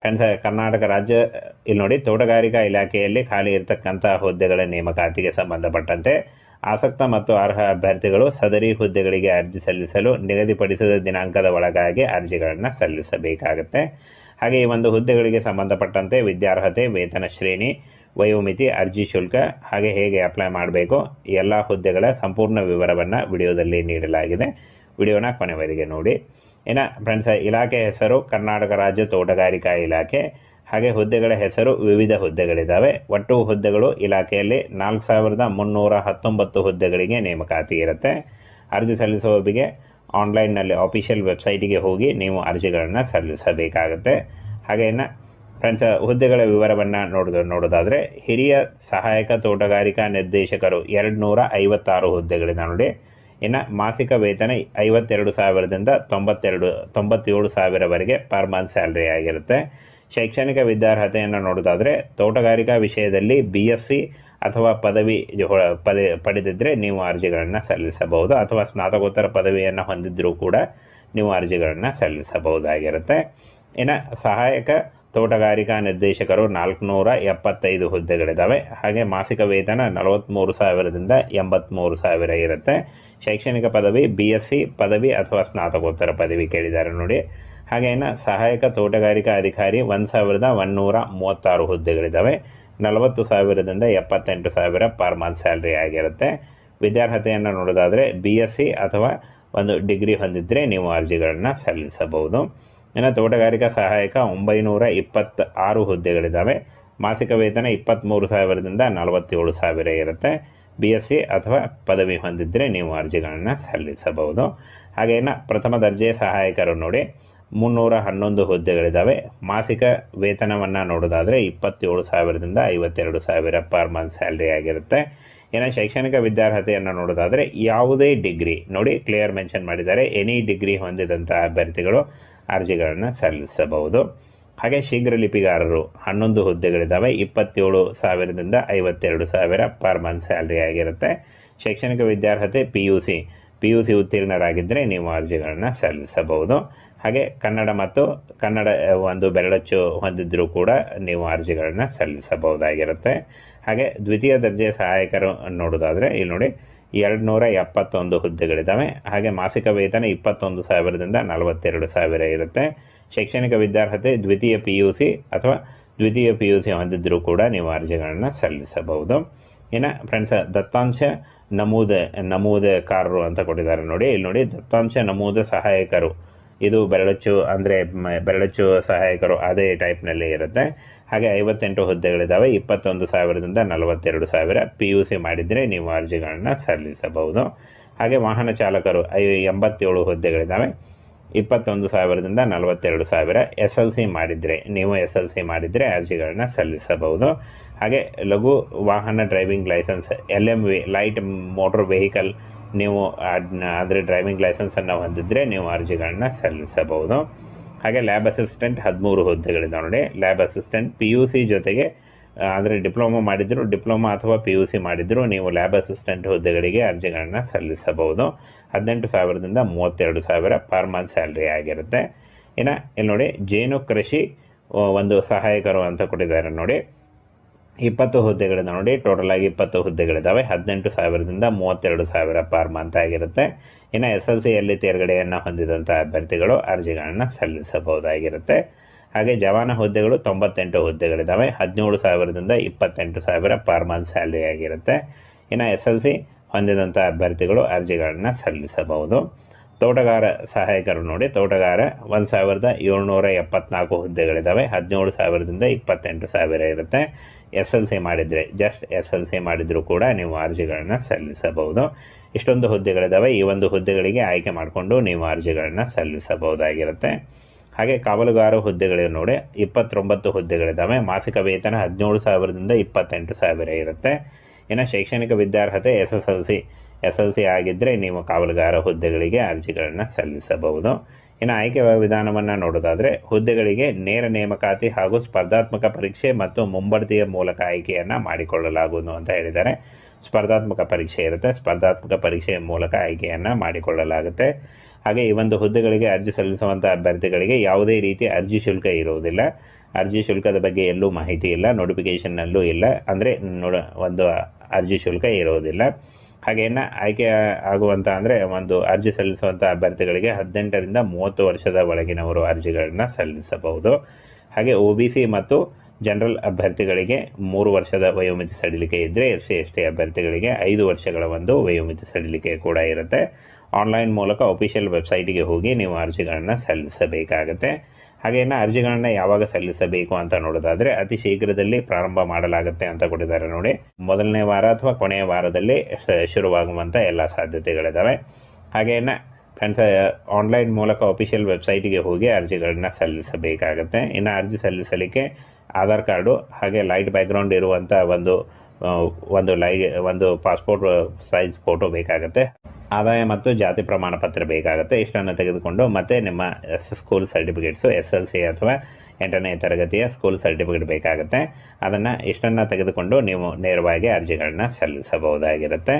Friends, Karnataka ರಾಜ್ಯ ಇಲ್ಲಿ ನೋಡಿ, ತೋಟಗಾರಿಕಾ ಇಲಾಖೆಯಲ್ಲಿ ಖಾಲಿ ಇರತಕ್ಕಂಥ ಹುದ್ದೆಗಳ ನೇಮಕಾತಿಗೆ ಸಂಬಂಧಪಟ್ಟಂತೆ ಆಸಕ್ತ ಮತ್ತು ಅರ್ಹ ಅಭ್ಯರ್ಥಿಗಳು ಸದರಿ ಹುದ್ದೆಗಳಿಗೆ ಅರ್ಜಿ ಸಲ್ಲಿಸಲು ನಿಗದಿಪಡಿಸಿದ ದಿನಾಂಕದ ಒಳಗಾಗಿ ಅರ್ಜಿಗಳನ್ನು ಸಲ್ಲಿಸಬೇಕಾಗುತ್ತೆ. ಹಾಗೆ ಈ ಒಂದು ಹುದ್ದೆಗಳಿಗೆ ಸಂಬಂಧಪಟ್ಟಂತೆ ವಿದ್ಯಾರ್ಹತೆ, ವೇತನ ಶ್ರೇಣಿ, ವಯೋಮಿತಿ, ಅರ್ಜಿ ಶುಲ್ಕ, ಹಾಗೆ ಹೇಗೆ ಅಪ್ಲೈ ಮಾಡಬೇಕು, ಎಲ್ಲ ಹುದ್ದೆಗಳ ಸಂಪೂರ್ಣ ವಿವರವನ್ನು ವಿಡಿಯೋದಲ್ಲಿ ನೀಡಲಾಗಿದೆ. ವಿಡಿಯೋನ ಕೊನೆವರೆಗೆ ನೋಡಿ. ಫ್ರೆಂಡ್ಸ್, ಇಲಾಖೆ ಹೆಸರು ಕರ್ನಾಟಕ ರಾಜ್ಯ ತೋಟಗಾರಿಕಾ ಇಲಾಖೆ. ಹಾಗೆ ಹುದ್ದೆಗಳ ಹೆಸರು ವಿವಿಧ ಹುದ್ದೆಗಳಿದ್ದಾವೆ. ಒಟ್ಟು ಹುದ್ದೆಗಳು ಇಲಾಖೆಯಲ್ಲಿ 4319 ಹುದ್ದೆಗಳಿಗೆ ನೇಮಕಾತಿ ಇರುತ್ತೆ. ಅರ್ಜಿ ಸಲ್ಲಿಸುವವರಿಗೆ ಆನ್ಲೈನ್ನಲ್ಲಿ ಆಫಿಷಿಯಲ್ ವೆಬ್ಸೈಟಿಗೆ ಹೋಗಿ ನೀವು ಅರ್ಜಿಗಳನ್ನು ಸಲ್ಲಿಸಬೇಕಾಗುತ್ತೆ. ಹಾಗೇನ ಫ್ರೆಂಡ್ಸ್, ಹುದ್ದೆಗಳ ವಿವರವನ್ನು ನೋಡೋದಾದರೆ ಹಿರಿಯ ಸಹಾಯಕ ತೋಟಗಾರಿಕಾ ನಿರ್ದೇಶಕರು 256 ಹುದ್ದೆಗಳಿದೆ ನೋಡಿ. ಇನ್ನು ಮಾಸಿಕ ವೇತನ 52,000ದಿಂದ 97,000ವರೆಗೆ ಪರ್ ಮಂತ್ ಸ್ಯಾಲ್ರಿ ಆಗಿರುತ್ತೆ. ಶೈಕ್ಷಣಿಕ ವಿದ್ಯಾರ್ಹತೆಯನ್ನು ನೋಡೋದಾದರೆ ತೋಟಗಾರಿಕಾ ವಿಷಯದಲ್ಲಿ BSc ಅಥವಾ ಪದವಿ ಪಡೆದಿದ್ದರೆ ನೀವು ಅರ್ಜಿಗಳನ್ನು ಸಲ್ಲಿಸಬಹುದು, ಅಥವಾ ಸ್ನಾತಕೋತ್ತರ ಪದವಿಯನ್ನು ಹೊಂದಿದ್ದರೂ ಕೂಡ ನೀವು ಅರ್ಜಿಗಳನ್ನು ಸಲ್ಲಿಸಬಹುದಾಗಿರುತ್ತೆ. ಇನ್ನು ಸಹಾಯಕ ತೋಟಗಾರಿಕಾ ನಿರ್ದೇಶಕರು 475 ಹುದ್ದೆಗಳಿದ್ದಾವೆ. ಹಾಗೆ ಮಾಸಿಕ ವೇತನ 43,000ದಿಂದ 83,000 ಇರುತ್ತೆ. ಶೈಕ್ಷಣಿಕ ಪದವಿ BSc ಪದವಿ ಅಥವಾ ಸ್ನಾತಕೋತ್ತರ ಪದವಿ ಕೇಳಿದ್ದಾರೆ ನೋಡಿ. ಹಾಗೇನ ಸಹಾಯಕ ತೋಟಗಾರಿಕಾ ಅಧಿಕಾರಿ 1,136 ಹುದ್ದೆಗಳಿದ್ದಾವೆ. 40,000ದಿಂದ 78,000 ಪರ್ ಮಂತ್ ಸ್ಯಾಲ್ರಿ ಆಗಿರುತ್ತೆ. ವಿದ್ಯಾರ್ಹತೆಯನ್ನು ನೋಡೋದಾದರೆ BSc ಅಥವಾ ಒಂದು ಡಿಗ್ರಿ ಹೊಂದಿದ್ದರೆ ನೀವು ಅರ್ಜಿಗಳನ್ನು ಸಲ್ಲಿಸಬಹುದು. ಇನ್ನು ತೋಟಗಾರಿಕಾ ಸಹಾಯಕ 926 ಹುದ್ದೆಗಳಿದ್ದಾವೆ. ಮಾಸಿಕ ವೇತನ 23,000ದಿಂದ 47,000 ಇರುತ್ತೆ. BSc ಅಥವಾ ಪದವಿ ಹೊಂದಿದ್ದರೆ ನೀವು ಅರ್ಜಿಗಳನ್ನು ಸಲ್ಲಿಸಬಹುದು. ಹಾಗೇನ ಪ್ರಥಮ ದರ್ಜೆ ಸಹಾಯಕರು ನೋಡಿ 311 ಹುದ್ದೆಗಳಿದ್ದಾವೆ. ಮಾಸಿಕ ವೇತನವನ್ನು ನೋಡೋದಾದರೆ 27,000ದಿಂದ 52,000 ಪರ್ ಮಂತ್ ಸ್ಯಾಲ್ರಿ ಆಗಿರುತ್ತೆ. ಇನ್ನು ಶೈಕ್ಷಣಿಕ ವಿದ್ಯಾರ್ಹತೆಯನ್ನು ನೋಡೋದಾದರೆ ಯಾವುದೇ ಡಿಗ್ರಿ ನೋಡಿ, ಕ್ಲಿಯರ್ ಮೆನ್ಷನ್ ಮಾಡಿದ್ದಾರೆ, ಎನಿ ಡಿಗ್ರಿ ಹೊಂದಿದಂಥ ಅಭ್ಯರ್ಥಿಗಳು ಅರ್ಜಿಗಳನ್ನು ಸಲ್ಲಿಸಬಹುದು. ಹಾಗೆ ಶೀಘ್ರ ಲಿಪಿಗಾರರು 11 ಹುದ್ದೆಗಳಿದ್ದಾವೆ. 27,000ದಿಂದ 52,000 ಪರ್ ಮಂತ್ ಸ್ಯಾಲ್ರಿ ಆಗಿರುತ್ತೆ. ಶೈಕ್ಷಣಿಕ ವಿದ್ಯಾರ್ಹತೆ PUC ಉತ್ತೀರ್ಣರಾಗಿದ್ದರೆ ನೀವು ಅರ್ಜಿಗಳನ್ನು ಸಲ್ಲಿಸಬಹುದು. ಹಾಗೆ ಕನ್ನಡ ಒಂದು ಬೆರಳಚ್ಚು ಹೊಂದಿದ್ದರೂ ಕೂಡ ನೀವು ಅರ್ಜಿಗಳನ್ನು ಸಲ್ಲಿಸಬಹುದಾಗಿರುತ್ತೆ. ಹಾಗೆ ದ್ವಿತೀಯ ದರ್ಜೆ ಸಹಾಯಕರು ನೋಡೋದಾದರೆ ಇಲ್ಲಿ ನೋಡಿ 271 ಹುದ್ದೆಗಳಿದ್ದಾವೆ. ಹಾಗೆ ಮಾಸಿಕ ವೇತನ 21,000ದಿಂದ 42,000 ಇರುತ್ತೆ. ಶೈಕ್ಷಣಿಕ ವಿದ್ಯಾರ್ಹತೆ ದ್ವಿತೀಯ PUC ಹೊಂದಿದ್ದರೂ ಕೂಡ ನೀವು ಅರ್ಜಿಗಳನ್ನು ಸಲ್ಲಿಸಬಹುದು. ಇನ್ನು ಫ್ರೆಂಡ್ಸ್, ದತ್ತಾಂಶ ನಮೂದಕಾರರು ಅಂತ ಕೊಟ್ಟಿದ್ದಾರೆ ನೋಡಿ. ಇಲ್ಲಿ ನೋಡಿ, ದತ್ತಾಂಶ ನಮೂದ ಸಹಾಯಕರು, ಇದು ಬೆರಳಚ್ಚು ಸಹಾಯಕರು ಅದೇ ಟೈಪ್ನಲ್ಲಿ ಇರುತ್ತೆ. ಹಾಗೆ 58 ಹುದ್ದೆಗಳಿದ್ದಾವೆ. 21,000ದಿಂದ 42,000 PUC ಮಾಡಿದರೆ ನೀವು ಅರ್ಜಿಗಳನ್ನು ಸಲ್ಲಿಸಬಹುದು. ಹಾಗೆ ವಾಹನ ಚಾಲಕರು 87 ಹುದ್ದೆಗಳಿದ್ದಾವೆ. 21,000ದಿಂದ 42,000 SLC ಮಾಡಿದರೆ ಅರ್ಜಿಗಳನ್ನು ಸಲ್ಲಿಸಬಹುದು. ಹಾಗೆ ಲಘು ವಾಹನ driving licence LMV light motor vehicle ನೀವು ಅಂದರೆ ಡ್ರೈವಿಂಗ್ ಲೈಸೆನ್ಸನ್ನು ಹೊಂದಿದ್ರೆ ನೀವು ಅರ್ಜಿಗಳನ್ನು ಸಲ್ಲಿಸಬಹುದು. ಹಾಗೆ ಲ್ಯಾಬ್ ಅಸಿಸ್ಟೆಂಟ್ 13 ಹುದ್ದೆಗಳಿದೆ ನೋಡಿ. ಲ್ಯಾಬ್ ಅಸಿಸ್ಟೆಂಟ್ PUC ಜೊತೆಗೆ ಅಂದರೆ ಡಿಪ್ಲೊಮಾ ಅಥವಾ PUC ಮಾಡಿದ್ರು ನೀವು ಲ್ಯಾಬ್ ಅಸಿಸ್ಟೆಂಟ್ ಹುದ್ದೆಗಳಿಗೆ ಅರ್ಜಿಗಳನ್ನು ಸಲ್ಲಿಸಬಹುದು. 18,000ದಿಂದ 32,000 ಪರ್ ಮಂತ್ ಸ್ಯಾಲ್ರಿ ಆಗಿರುತ್ತೆ. ಇನ್ನು ಇಲ್ಲಿ ನೋಡಿ, ಜೇನು ಕೃಷಿ ಒಂದು ಸಹಾಯಕರು ಅಂತ ಕೊಟ್ಟಿದ್ದಾರೆ ನೋಡಿ. 20 ಹುದ್ದೆಗಳಿದೆ ನೋಡಿ. ಟೋಟಲ್ ಆಗಿ 20 ಹುದ್ದೆಗಳಿದ್ದಾವೆ. 18,000ದಿಂದ 32,000 ಪರ್ ಮಂತ್ ಆಗಿರುತ್ತೆ. ಇನ್ನು SLCಯಲ್ಲಿ ತೇರ್ಗಡೆಯನ್ನು ಹೊಂದಿದಂಥ ಅಭ್ಯರ್ಥಿಗಳು ಅರ್ಜಿಗಳನ್ನು ಸಲ್ಲಿಸಬಹುದಾಗಿರುತ್ತೆ. ಹಾಗೆ ಜವಾನ ಹುದ್ದೆಗಳು 98 ಹುದ್ದೆಗಳಿದ್ದಾವೆ. 17,000ದಿಂದ 28,000 ಪರ್ ಮಂತ್ ಸ್ಯಾಲ್ರಿ ಆಗಿರುತ್ತೆ. ಇನ್ನು SLC ಹೊಂದಿದಂಥ ಅಭ್ಯರ್ಥಿಗಳು ಅರ್ಜಿಗಳನ್ನು ಸಲ್ಲಿಸಬಹುದು. ತೋಟಗಾರ ಸಹಾಯಕರು ನೋಡಿ, ತೋಟಗಾರ 1,774 ಹುದ್ದೆಗಳಿದ್ದಾವೆ. 17,000ದಿಂದ 28,000 ಇರುತ್ತೆ. SLC ಮಾಡಿದರೂ ಕೂಡ ನೀವು ಅರ್ಜಿಗಳನ್ನು ಸಲ್ಲಿಸಬಹುದು. ಇಷ್ಟೊಂದು ಹುದ್ದೆಗಳಿದ್ದಾವೆ. ಈ ಒಂದು ಹುದ್ದೆಗಳಿಗೆ ಆಯ್ಕೆ ಮಾಡಿಕೊಂಡು ನೀವು ಅರ್ಜಿಗಳನ್ನು ಸಲ್ಲಿಸಬಹುದಾಗಿರುತ್ತೆ. ಹಾಗೆ ಕಾವಲುಗಾರ ಹುದ್ದೆಗಳು ನೋಡಿ, 29 ಹುದ್ದೆಗಳಿದ್ದಾವೆ. ಮಾಸಿಕ ವೇತನ 17,000ದಿಂದ 28,000 ಇರುತ್ತೆ. ಇನ್ನು ಶೈಕ್ಷಣಿಕ ವಿದ್ಯಾರ್ಹತೆ SSLC ಆಗಿದ್ದರೆ ನೀವು ಕಾವಲುಗಾರ ಹುದ್ದೆಗಳಿಗೆ ಅರ್ಜಿಗಳನ್ನು ಸಲ್ಲಿಸಬಹುದು. ಇನ್ನು ಆಯ್ಕೆ ವಿಧಾನವನ್ನು ನೋಡೋದಾದರೆ ಹುದ್ದೆಗಳಿಗೆ ನೇರ ನೇಮಕಾತಿ ಹಾಗೂ ಸ್ಪರ್ಧಾತ್ಮಕ ಪರೀಕ್ಷೆ ಮತ್ತು ಮುಂಬಡ್ತಿಯ ಮೂಲಕ ಆಯ್ಕೆಯನ್ನು ಮಾಡಿಕೊಳ್ಳಲಾಗುವುದು ಅಂತ ಹೇಳಿದ್ದಾರೆ. ಸ್ಪರ್ಧಾತ್ಮಕ ಪರೀಕ್ಷೆ ಇರುತ್ತೆ. ಸ್ಪರ್ಧಾತ್ಮಕ ಪರೀಕ್ಷೆಯ ಮೂಲಕ ಆಯ್ಕೆಯನ್ನು ಮಾಡಿಕೊಳ್ಳಲಾಗುತ್ತೆ. ಹಾಗೆ ಈ ಒಂದು ಹುದ್ದೆಗಳಿಗೆ ಅರ್ಜಿ ಸಲ್ಲಿಸುವಂಥ ಅಭ್ಯರ್ಥಿಗಳಿಗೆ ಯಾವುದೇ ರೀತಿ ಅರ್ಜಿ ಶುಲ್ಕ ಇರುವುದಿಲ್ಲ. ಅರ್ಜಿ ಶುಲ್ಕದ ಬಗ್ಗೆ ಎಲ್ಲೂ ಮಾಹಿತಿ ಇಲ್ಲ, ನೋಟಿಫಿಕೇಷನ್ನಲ್ಲೂ ಇಲ್ಲ, ಅಂದರೆ ಒಂದು ಅರ್ಜಿ ಶುಲ್ಕ ಇರೋದಿಲ್ಲ. ಹಾಗೇನ ಆಯ್ಕೆ ಆಗುವಂಥ ಅಂದರೆ ಒಂದು ಅರ್ಜಿ ಸಲ್ಲಿಸುವಂಥ ಅಭ್ಯರ್ಥಿಗಳಿಗೆ 18ರಿಂದ 30 ವರ್ಷದ ಒಳಗಿನವರು ಅರ್ಜಿಗಳನ್ನು ಸಲ್ಲಿಸಬಹುದು. ಹಾಗೆ OBC ಮತ್ತು ಜನರಲ್ ಅಭ್ಯರ್ಥಿಗಳಿಗೆ 3 ವರ್ಷದ ವಯೋಮಿತಿ ಸಡಿಲಿಕೆ ಇದ್ದರೆ, SC/ST ಅಭ್ಯರ್ಥಿಗಳಿಗೆ 5 ವರ್ಷಗಳ ಒಂದು ವಯೋಮಿತಿ ಸಡಿಲಿಕೆ ಕೂಡ ಇರುತ್ತೆ. ಆನ್ಲೈನ್ ಮೂಲಕ ಅಫಿಷಿಯಲ್ ವೆಬ್ಸೈಟಿಗೆ ಹೋಗಿ ನೀವು ಅರ್ಜಿಗಳನ್ನು ಸಲ್ಲಿಸಬೇಕಾಗತ್ತೆ. ಹಾಗೇನ ಅರ್ಜಿಗಳನ್ನು ಯಾವಾಗ ಸಲ್ಲಿಸಬೇಕು ಅಂತ ನೋಡೋದಾದರೆ ಅತಿ ಶೀಘ್ರದಲ್ಲಿ ಪ್ರಾರಂಭ ಮಾಡಲಾಗುತ್ತೆ ಅಂತ ಕೊಟ್ಟಿದ್ದಾರೆ ನೋಡಿ. ಮೊದಲನೇ ವಾರ ಅಥವಾ ಕೊನೆಯ ವಾರದಲ್ಲಿ ಶುರುವಾಗುವಂಥ ಎಲ್ಲ ಸಾಧ್ಯತೆಗಳಿದ್ದಾವೆ. ಹಾಗೇನ ಫ್ರೆಂಡ್ಸ್, ಆನ್ಲೈನ್ ಮೂಲಕ ಅಫಿಷಿಯಲ್ ವೆಬ್ಸೈಟಿಗೆ ಹೋಗಿ ಅರ್ಜಿಗಳನ್ನು ಸಲ್ಲಿಸಬೇಕಾಗತ್ತೆ. ಇನ್ನು ಅರ್ಜಿ ಸಲ್ಲಿಸಲಿಕ್ಕೆ ಆಧಾರ್ ಕಾರ್ಡು ಹಾಗೆ ಲೈಟ್ ಬ್ಯಾಕ್ಗ್ರೌಂಡ್ ಇರುವಂಥ ಒಂದು ಪಾಸ್ಪೋರ್ಟ್ ಸೈಜ್ ಫೋಟೋ ಬೇಕಾಗುತ್ತೆ. ಆದಾಯ ಮತ್ತು ಜಾತಿ ಪ್ರಮಾಣ ಪತ್ರ ಬೇಕಾಗುತ್ತೆ. ಇಷ್ಟನ್ನು ತೆಗೆದುಕೊಂಡು ಮತ್ತೆ ನಿಮ್ಮ ಸ್ಕೂಲ್ ಸರ್ಟಿಫಿಕೇಟ್ಸು SLC ಅಥವಾ 8ನೇ ತರಗತಿಯ ಸ್ಕೂಲ್ ಸರ್ಟಿಫಿಕೇಟ್ ಬೇಕಾಗುತ್ತೆ. ಇಷ್ಟನ್ನು ತೆಗೆದುಕೊಂಡು ನೀವು ನೇರವಾಗಿ ಅರ್ಜಿಗಳನ್ನ ಸಲ್ಲಿಸಬಹುದಾಗಿರುತ್ತೆ.